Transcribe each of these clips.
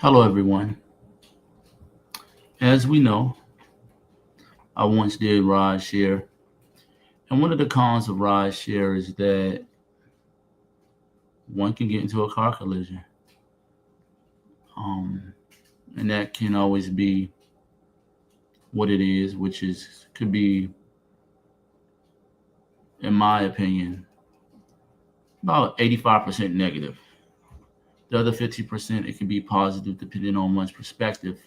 Hello, everyone. As we know, I once did rideshare, and one of the cons of rideshare is that one can get into a car collision, um, and that can always be what it is, which is could be, in my opinion, about 85% negative. The other 50% it can be positive, depending on one's perspective.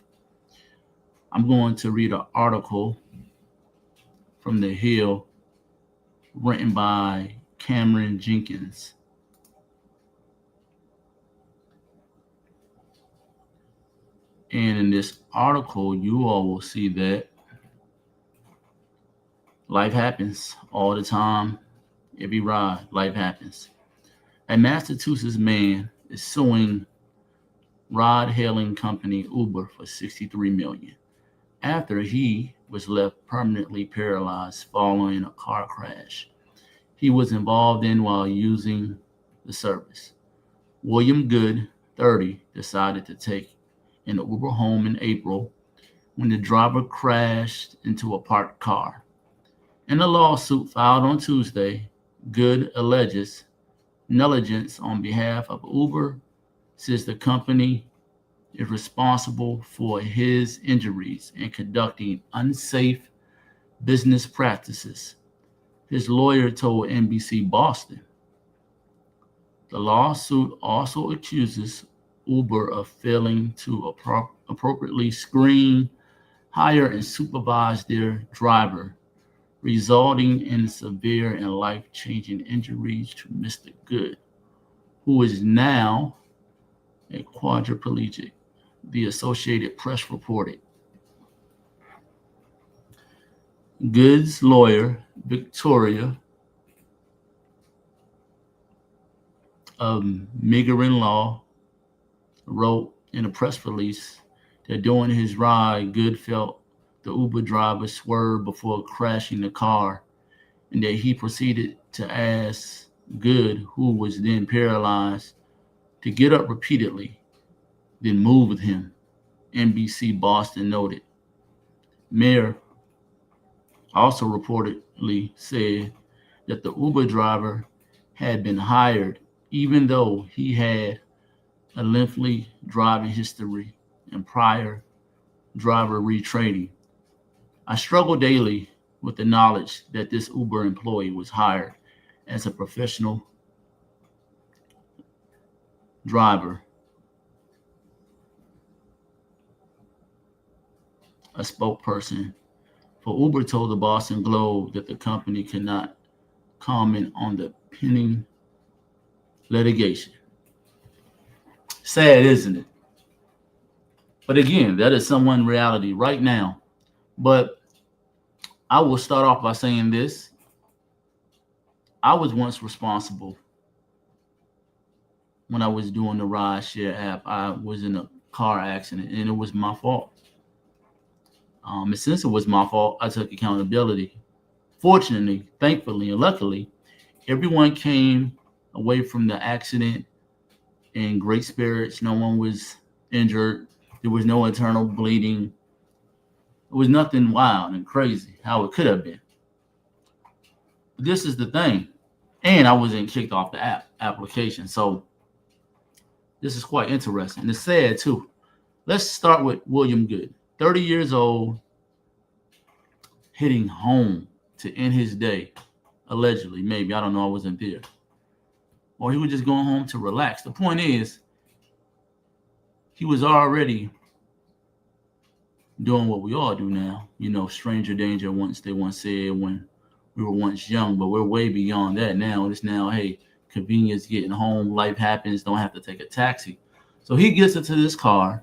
I'm going to read an article from The Hill, written by Cameron Jenkins. And in this article, you all will see that life happens all the time. Every ride, life happens. A Massachusetts man is suing ride-hailing company Uber for $63 million after he was left permanently paralyzed following a car crash he was involved in while using the service. William Good, 30, decided to take an Uber home in April when the driver crashed into a parked car. In a lawsuit filed on Tuesday, Good alleges negligence on behalf of Uber, says the company is responsible for his injuries and conducting unsafe business practices, his lawyer told NBC Boston. The lawsuit also accuses Uber of failing to appropriately screen, hire, and supervise their driver, resulting in severe and life-changing injuries to Mr. Good, who is now a quadriplegic, the Associated Press reported. Good's lawyer, Victoria of Migarin Law, wrote in a press release that during his ride, Good felt the Uber driver swerve before crashing the car, and that he proceeded to ask Good, who was then paralyzed, to get up repeatedly, then move with him, NBC Boston noted. Mayer also reportedly said that the Uber driver had been hired even though he had a lengthy driving history and prior driver retraining. I struggle daily with the knowledge that this Uber employee was hired as a professional driver, a spokesperson for Uber told the Boston Globe that the company cannot comment on the pending litigation. Sad, isn't it? But again, that is someone's reality right now. But I will start off by saying this. I was once responsible when I was doing the Rideshare app. I was in a car accident and it was my fault. And since it was my fault, I took accountability. Fortunately, thankfully, and luckily, everyone came away from the accident in great spirits. No one was injured. There was no internal bleeding. It was nothing wild and crazy how it could have been. But this is the thing. And I wasn't kicked off the application. So this is quite interesting. And it's sad too. Let's start with William Good, 30 years old, hitting home to end his day, allegedly, maybe. I don't know. I wasn't there. Or he was just going home to relax. The point is, he was already doing what we all do now. You know, stranger danger, they once said when we were once young, but we're way beyond that now. It's now, hey, convenience, getting home, life happens, don't have to take a taxi. So he gets into this car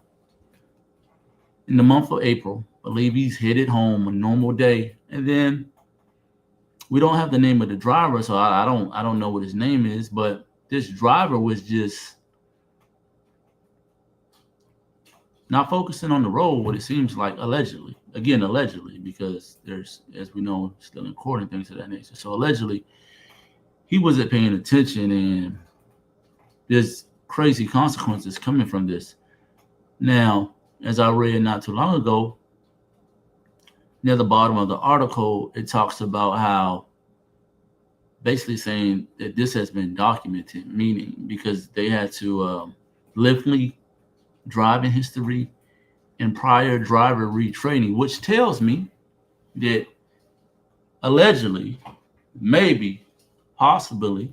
in the month of April. I believe he's headed home, a normal day. And then we don't have the name of the driver, so I don't know what his name is, but this driver was just not focusing on the road, what it seems like, allegedly. Again, allegedly, because there's, as we know, still in court and things of that nature. So allegedly, he wasn't paying attention, and there's crazy consequences coming from this. Now, as I read not too long ago, near the bottom of the article, it talks about how basically saying that this has been documented, meaning because they had to lengthy driving history and prior driver retraining, which tells me that allegedly, maybe, possibly,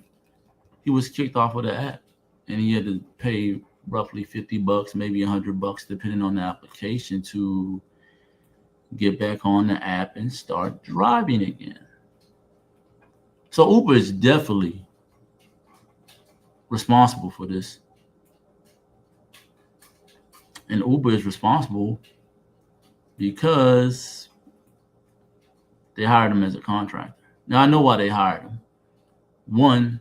he was kicked off of the app and he had to pay roughly $50, maybe $100, depending on the application, to get back on the app and start driving again. So Uber is definitely responsible for this. And Uber is responsible because they hired him as a contractor. Now, I know why they hired him. One,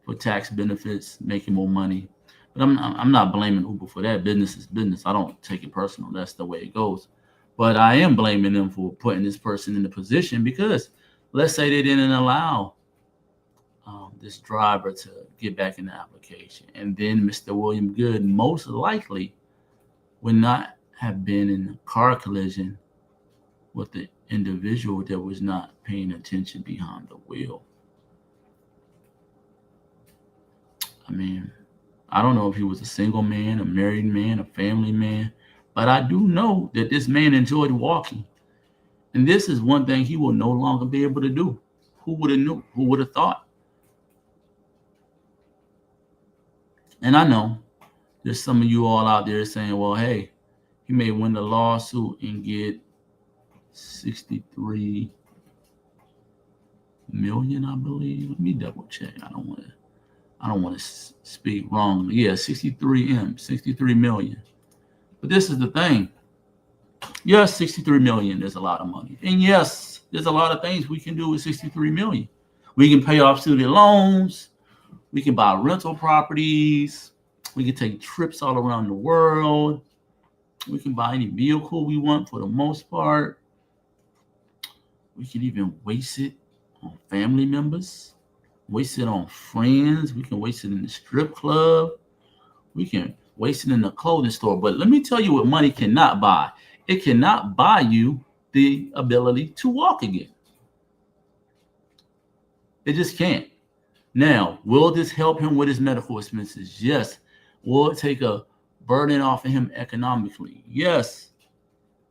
for tax benefits, making more money. But I'm not blaming Uber for that. Business is business. I don't take it personal. That's the way it goes. But I am blaming them for putting this person in the position because let's say they didn't allow this driver to get back in the application. And then Mr. William Good most likely would not have been in a car collision with the individual that was not paying attention behind the wheel. I mean, I don't know if he was a single man, a married man, a family man, but I do know that this man enjoyed walking. And this is one thing he will no longer be able to do. Who would have knew? Who would have thought? And I know there's some of you all out there saying, well, hey, he may win the lawsuit and get 63 million, I believe. Let me double check. I don't want to speak wrong. Yeah, 63 million. But this is the thing. Yes, 63 million is a lot of money. And yes, there's a lot of things we can do with 63 million. We can pay off student loans. We can buy rental properties. We can take trips all around the world. We can buy any vehicle we want for the most part. We can even waste it on family members, waste it on friends. We can waste it in the strip club. We can waste it in the clothing store. But let me tell you what money cannot buy. It cannot buy you the ability to walk again. It just can't. Now, will this help him with his medical expenses? Yes. Will it take a burden off of him economically? Yes.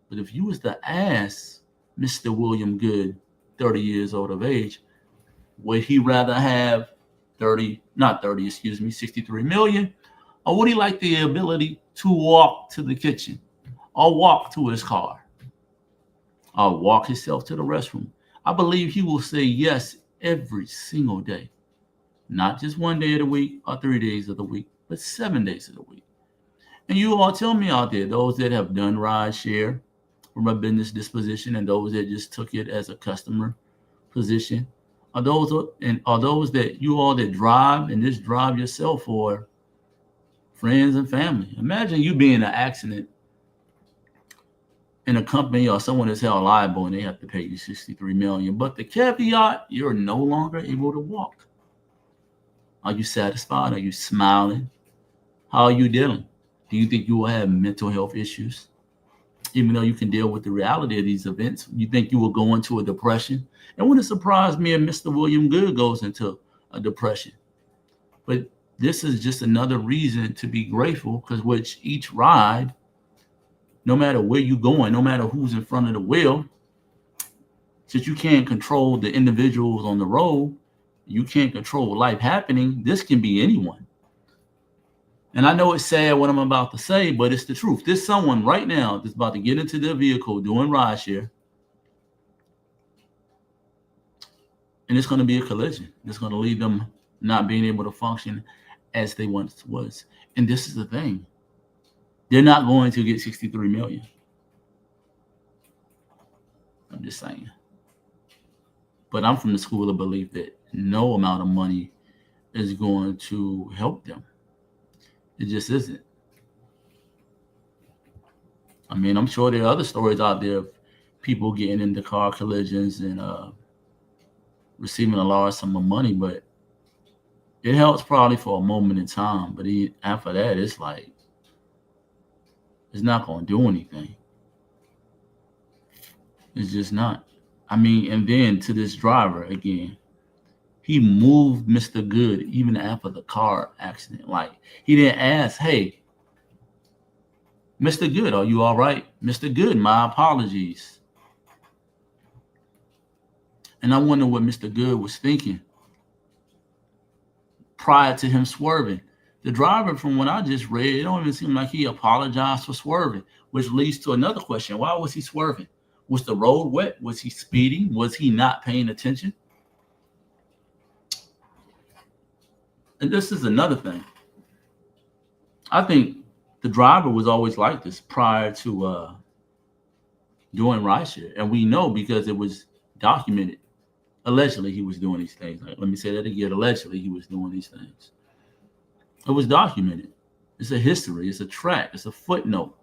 But if you was to ask Mr. William Good, 30 years old of age, would he rather have 63 million? Or would he like the ability to walk to the kitchen or walk to his car or walk himself to the restroom? I believe he will say yes every single day. Not just one day of the week or 3 days of the week, but 7 days of the week. And you all tell me out there, those that have done Rideshare from a business disposition and those that just took it as a customer position, are those that you all that drive and just drive yourself for friends and family. Imagine you being in an accident in a company or someone is held liable and they have to pay you 63 million. But the caveat, you're no longer able to walk. Are you satisfied? Are you smiling? How are you dealing? Do you think you will have mental health issues? Even though you can deal with the reality of these events, you think you will go into a depression? It wouldn't surprise me if Mr. William Good goes into a depression. But this is just another reason to be grateful, because with each ride, no matter where you're going, no matter who's in front of the wheel, since you can't control the individuals on the road, you can't control life happening. This can be anyone. And I know it's sad what I'm about to say, but it's the truth. There's someone right now that's about to get into their vehicle doing rideshare, and it's going to be a collision. It's going to leave them not being able to function as they once was. And this is the thing. They're not going to get 63 million. I'm just saying. But I'm from the school of belief that no amount of money is going to help them. It just isn't. I mean, I'm sure there are other stories out there of people getting into car collisions and receiving a large sum of money, but it helps probably for a moment in time. But after that, it's like It's not going to do anything. It's just not. I mean, and then to this driver again, he moved Mr. Good even after the car accident. Like, he didn't ask, hey, Mr. Good, are you all right? Mr. Good, my apologies. And I wonder what Mr. Good was thinking prior to him swerving. The driver, from what I just read, it don't even seem like he apologized for swerving, which leads to another question. Why was he swerving? Was the road wet? Was he speeding? Was he not paying attention? And this is another thing. I think the driver was always like this prior to doing rideshare. And we know because it was documented. Allegedly, he was doing these things. Like, let me say that again. Allegedly, he was doing these things. It was documented. It's a history. It's a track. It's a footnote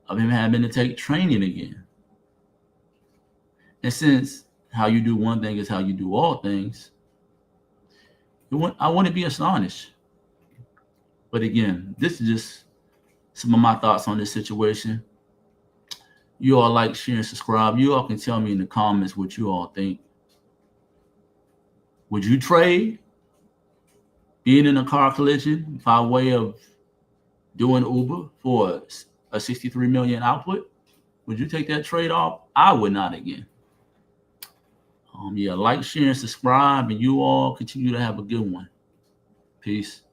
of him having to take training again. And since how you do one thing is how you do all things, I wouldn't be astonished. But again, this is just some of my thoughts on this situation. You all like, share, and subscribe. You all can tell me in the comments what you all think. Would you trade being in a car collision by way of doing Uber for a 63 million output? Would you take that trade off? I would not again. Yeah, like, share, and subscribe, and you all continue to have a good one. Peace.